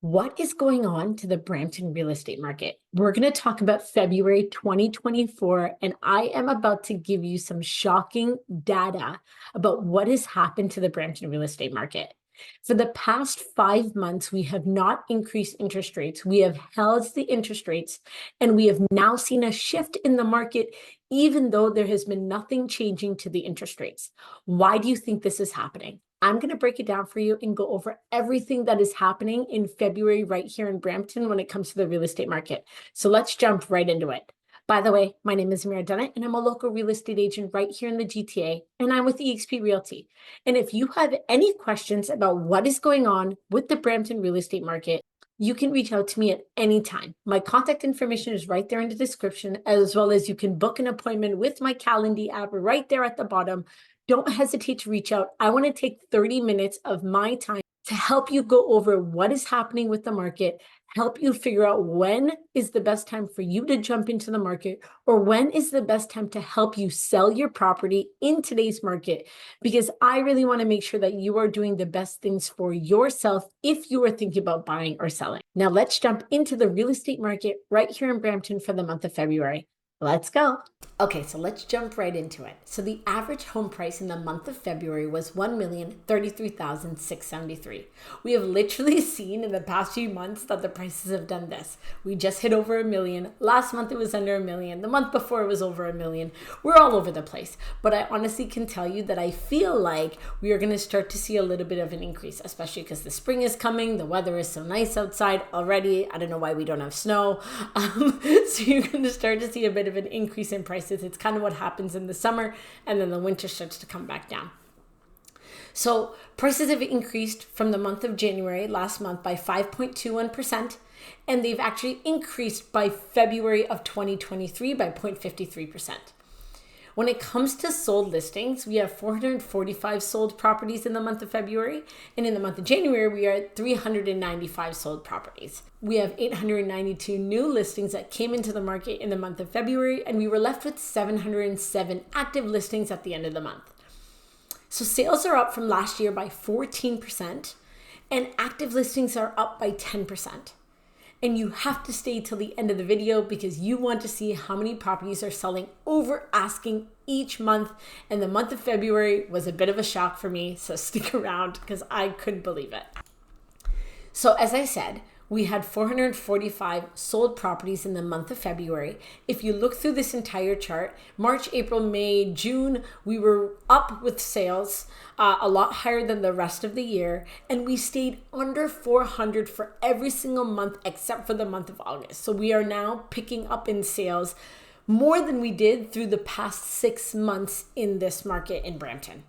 What is going on to the Brampton real estate market? We're going to talk about February 2024, and I am about to give you some shocking data about what has happened to the Brampton real estate market. For the past 5 months, we have not increased interest rates. We have held the interest rates, and we have now seen a shift in the market, even though there has been nothing changing to the interest rates. Why do you think this is happening? I'm going to break it down for you and go over everything that is happening in February right here in Brampton when it comes to the real estate market. So let's jump right into it. By the way, my name is Zamira Dunnet, and I'm a local real estate agent right here in the GTA, and I'm with eXp Realty. And if you have any questions about what is going on with the Brampton real estate market, you can reach out to me at any time. My contact information is right there in the description, as well as you can book an appointment with my Calendly app right there at the bottom. Don't hesitate to reach out. I want to take 30 minutes of my time to help you go over what is happening with the market, help you figure out when is the best time for you to jump into the market, or when is the best time to help you sell your property in today's market. Because I really want to make sure that you are doing the best things for yourself if you are thinking about buying or selling. Now, let's jump into the real estate market right here in Brampton for the month of February. Let's go. Okay, so let's jump right into it. So the average home price in the month of February was $1,033,673. We have literally seen in the past few months that the prices have done this. We just hit over 1 million. Last month it was under 1 million. The month before it was over 1 million. We're all over the place. But I honestly can tell you that I feel like we are going to start to see a little bit of an increase, especially because the spring is coming. The weather is so nice outside already. I don't know why we don't have snow. So you're going to start to see a bit of an increase in prices. It's kind of what happens in the summer, and then the winter starts to come back down. So prices have increased from the month of January last month by 5.21%, and they've actually increased by February of 2023 by 0.53%. When it comes to sold listings, we have 445 sold properties in the month of February, and in the month of January, we are at 395 sold properties. We have 892 new listings that came into the market in the month of February, and we were left with 707 active listings at the end of the month. So sales are up from last year by 14%, and active listings are up by 10%. And you have to stay till the end of the video because you want to see how many properties are selling over asking each month. And the month of February was a bit of a shock for me, so stick around because I couldn't believe it. So as I said, we had 445 sold properties in the month of February. If you look through this entire chart, March, April, May, June, we were up with sales a lot higher than the rest of the year. And we stayed under 400 for every single month except for the month of August. So we are now picking up in sales more than we did through the past 6 months in this market in Brampton.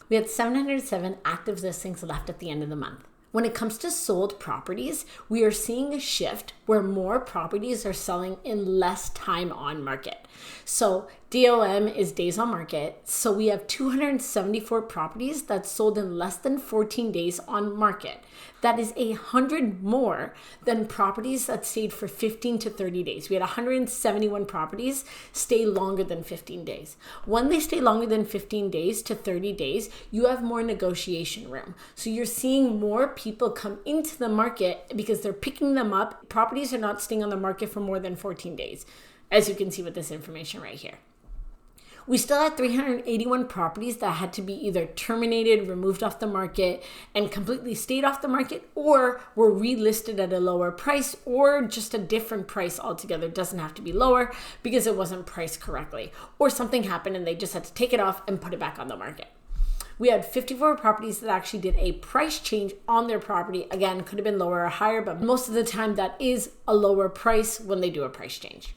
We had 707 active listings left at the end of the month. When it comes to sold properties, we are seeing a shift where more properties are selling in less time on market. So DOM is days on market. So we have 274 properties that sold in less than 14 days on market. That is 100 more than properties that stayed for 15 to 30 days. We had 171 properties stay longer than 15 days. When they stay longer than 15 days to 30 days, you have more negotiation room. So you're seeing more people come into the market because they're picking them up. Properties are not staying on the market for more than 14 days, as you can see with this information right here. We still had 381 properties that had to be either terminated, removed off the market, and completely stayed off the market, or were relisted at a lower price, or just a different price altogether. It doesn't have to be lower because it wasn't priced correctly, or something happened and they just had to take it off and put it back on the market. We had 54 properties that actually did a price change on their property. Again, could have been lower or higher, but most of the time that is a lower price when they do a price change.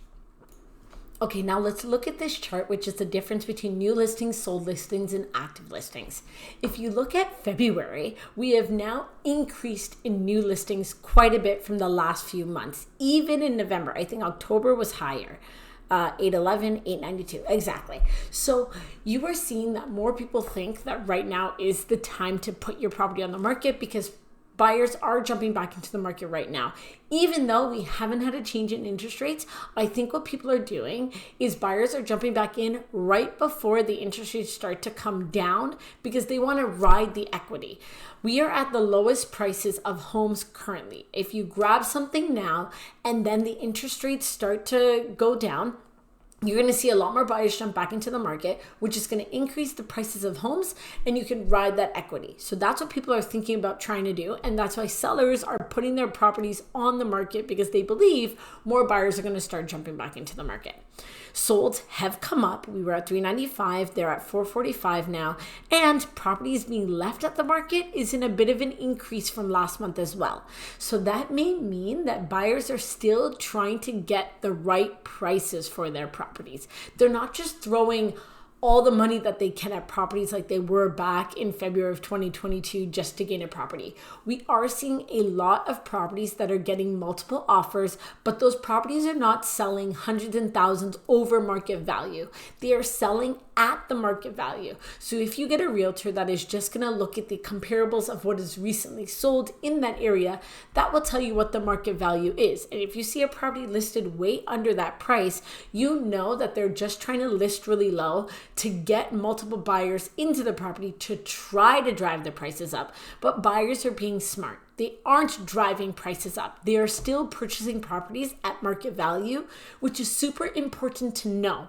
Okay, now let's look at this chart, which is the difference between new listings, sold listings, and active listings. If you look at February, we have now increased in new listings quite a bit from the last few months. Even in November, I think October was higher. 811, 892, exactly. So you are seeing that more people think that right now is the time to put your property on the market because buyers are jumping back into the market right now. Even though we haven't had a change in interest rates, I think what people are doing is buyers are jumping back in right before the interest rates start to come down because they want to ride the equity. We are at the lowest prices of homes currently. If you grab something now and then the interest rates start to go down, you're going to see a lot more buyers jump back into the market, which is going to increase the prices of homes, and you can ride that equity. So that's what people are thinking about trying to do. And that's why sellers are putting their properties on the market, because they believe more buyers are going to start jumping back into the market. Solds have come up. We were at $395. They're at $445 now. And properties being left at the market is in a bit of an increase from last month as well. So that may mean that buyers are still trying to get the right prices for their properties. They're not just throwing all the money that they can at properties like they were back in February of 2022 just to gain a property. We are seeing a lot of properties that are getting multiple offers, but those properties are not selling hundreds and thousands over market value. They are selling at the market value. So if you get a realtor that is just going to look at the comparables of what is recently sold in that area, that will tell you what the market value is. And if you see a property listed way under that price, you know that they're just trying to list really low to get multiple buyers into the property to try to drive the prices up. But buyers are being smart. They aren't driving prices up. They are still purchasing properties at market value, which is super important to know.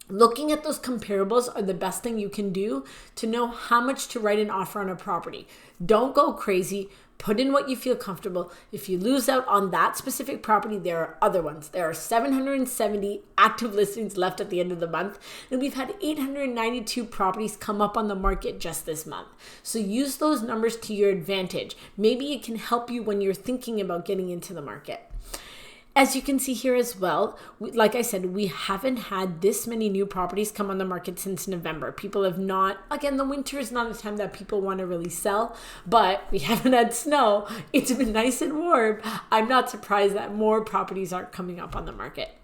Looking at those comparables are the best thing you can do to know how much to write an offer on a property. Don't go crazy. Put in what you feel comfortable. If you lose out on that specific property, there are other ones. There are 770 active listings left at the end of the month, and we've had 892 properties come up on the market just this month. So use those numbers to your advantage. Maybe it can help you when you're thinking about getting into the market. As you can see here as well, like I said, we haven't had this many new properties come on the market since November. People have not, again, the winter is not a time that people want to really sell, but we haven't had snow. It's been nice and warm. I'm not surprised that more properties aren't coming up on the market.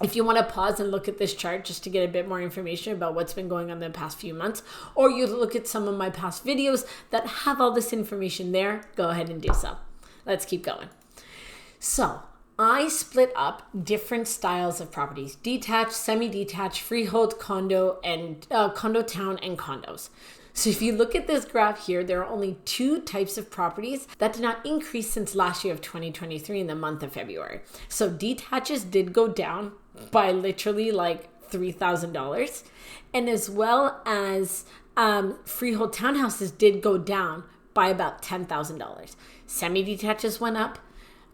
If you want to pause and look at this chart just to get a bit more information about what's been going on in the past few months, or you look at some of my past videos that have all this information there, go ahead and do so. Let's keep going. So, I split up different styles of properties: detached, semi-detached, freehold, condo, and condo town, and condos. So if you look at this graph here, there are only two types of properties that did not increase since last year of 2023 in the month of February. So detaches did go down by literally like $3,000, and as well as freehold townhouses did go down by about $10,000. Semi-detaches went up,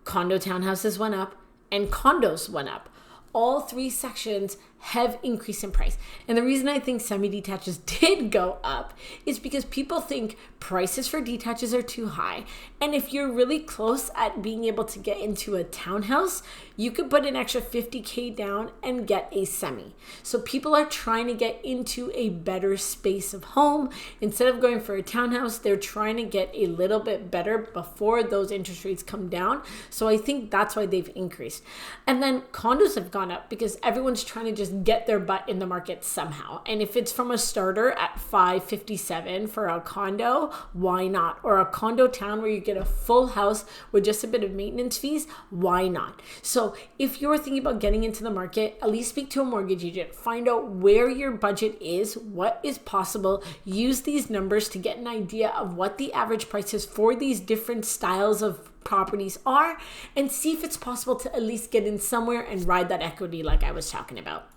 condo townhouses went up, and condos went up. All three sections have increased in price. And the reason I think semi-detaches did go up is because people think prices for detaches are too high. And if you're really close at being able to get into a townhouse, you could put an extra $50K down and get a semi. So people are trying to get into a better space of home. Instead of going for a townhouse, they're trying to get a little bit better before those interest rates come down. So I think that's why they've increased. And then condos have gone up because everyone's trying to just get their butt in the market somehow. And if it's from a starter at $557 for a condo, why not? Or a condo town where you get a full house with just a bit of maintenance fees, why not? So if you're thinking about getting into the market, at least speak to a mortgage agent. Find out where your budget is, what is possible. Use these numbers to get an idea of what the average prices for these different styles of properties are, and see if it's possible to at least get in somewhere and ride that equity like I was talking about.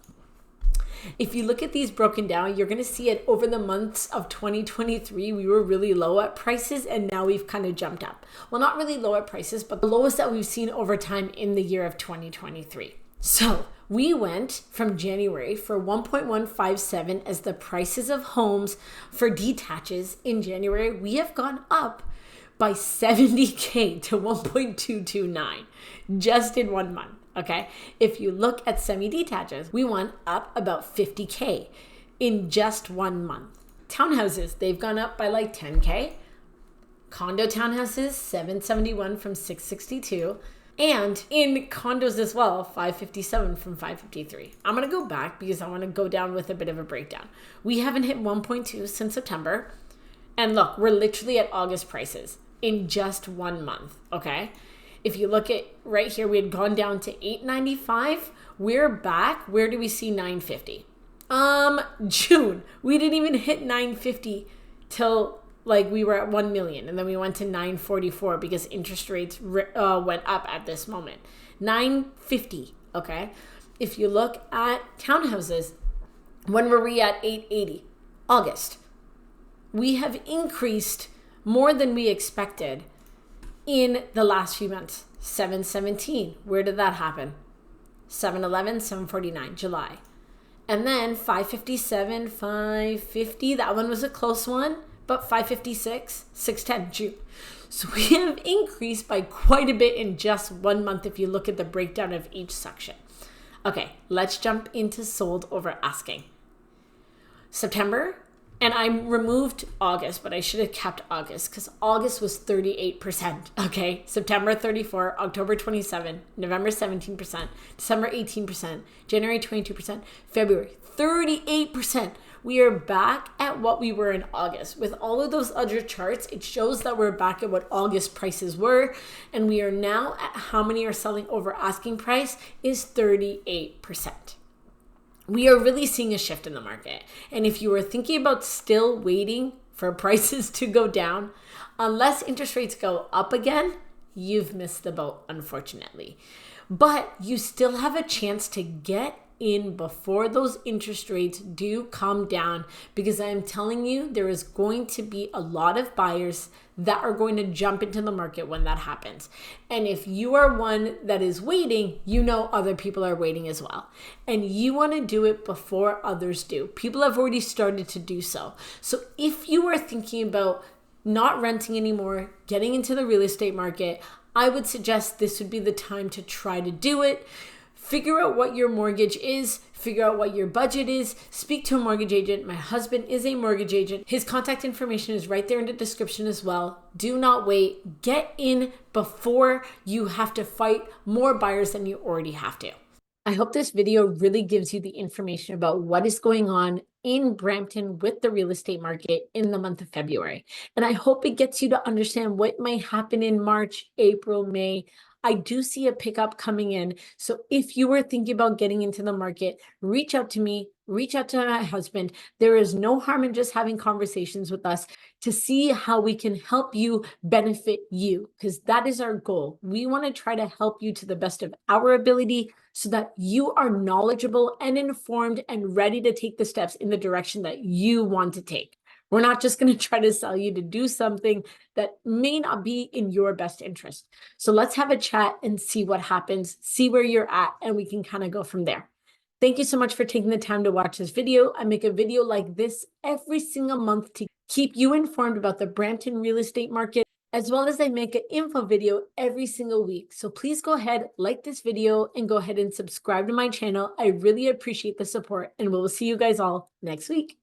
If you look at these broken down, you're going to see it over the months of 2023, we were really low at prices, and now we've kind of jumped up. Well, not really low at prices, but the lowest that we've seen over time in the year of 2023. So we went from January for 1.157 as the prices of homes for detaches in January. We have gone up by $70K to 1.229 just in 1 month. Okay, if you look at semi-detaches, we went up about $50K in just 1 month. Townhouses, they've gone up by like $10K. Condo townhouses, $771 from $662. And in condos as well, $557 from $553. I'm going to go back because I want to go down with a bit of a breakdown. We haven't hit 1.2 since September. And look, we're literally at August prices. in just 1 month, okay? If you look at right here, we had gone down to 895. We're back. Where do we see 950? June. We didn't even hit 950 till like we were at 1 million, and then we went to 944 because interest rates went up at this moment. 950, okay? If you look at townhouses, when were we at 880? August. We have increased more than we expected in the last few months. 717, where did that happen? 711, 749, July. And then 557, 550, that one was a close one, but 556, 610, June. So we have increased by quite a bit in just 1 month if you look at the breakdown of each section. Okay, let's jump into sold over asking. September, and I removed August, but I should have kept August because August was 38%. Okay, September 34, October 27, November 17%, December 18%, January 22%, February 38%. We are back at what we were in August. With all of those other charts, it shows that we're back at what August prices were, and we are now at how many are selling over asking price is 38%. We are really seeing a shift in the market. And if you are thinking about still waiting for prices to go down, unless interest rates go up again, you've missed the boat, unfortunately. But you still have a chance to get in before those interest rates do come down, because I'm telling you, there is going to be a lot of buyers that are going to jump into the market when that happens. And if you are one that is waiting, you know other people are waiting as well. And you want to do it before others do. People have already started to do so. So if you are thinking about not renting anymore, getting into the real estate market, I would suggest this would be the time to try to do it. Figure out what your mortgage is, figure out what your budget is, speak to a mortgage agent. My husband is a mortgage agent. His contact information is right there in the description as well. Do not wait. Get in before you have to fight more buyers than you already have to. I hope this video really gives you the information about what is going on in Brampton with the real estate market in the month of February. And I hope it gets you to understand what might happen in March, April, May. I do see a pickup coming in. So if you were thinking about getting into the market, reach out to me, reach out to my husband. There is no harm in just having conversations with us to see how we can help you benefit you, because that is our goal. We want to try to help you to the best of our ability so that you are knowledgeable and informed and ready to take the steps in the direction that you want to take. We're not just going to try to sell you to do something that may not be in your best interest. So let's have a chat and see what happens, see where you're at, and we can kind of go from there. Thank you so much for taking the time to watch this video. I make a video like this every single month to keep you informed about the Brampton real estate market, as well as I make an info video every single week. So please go ahead, like this video, and go ahead and subscribe to my channel. I really appreciate the support, and we'll see you guys all next week.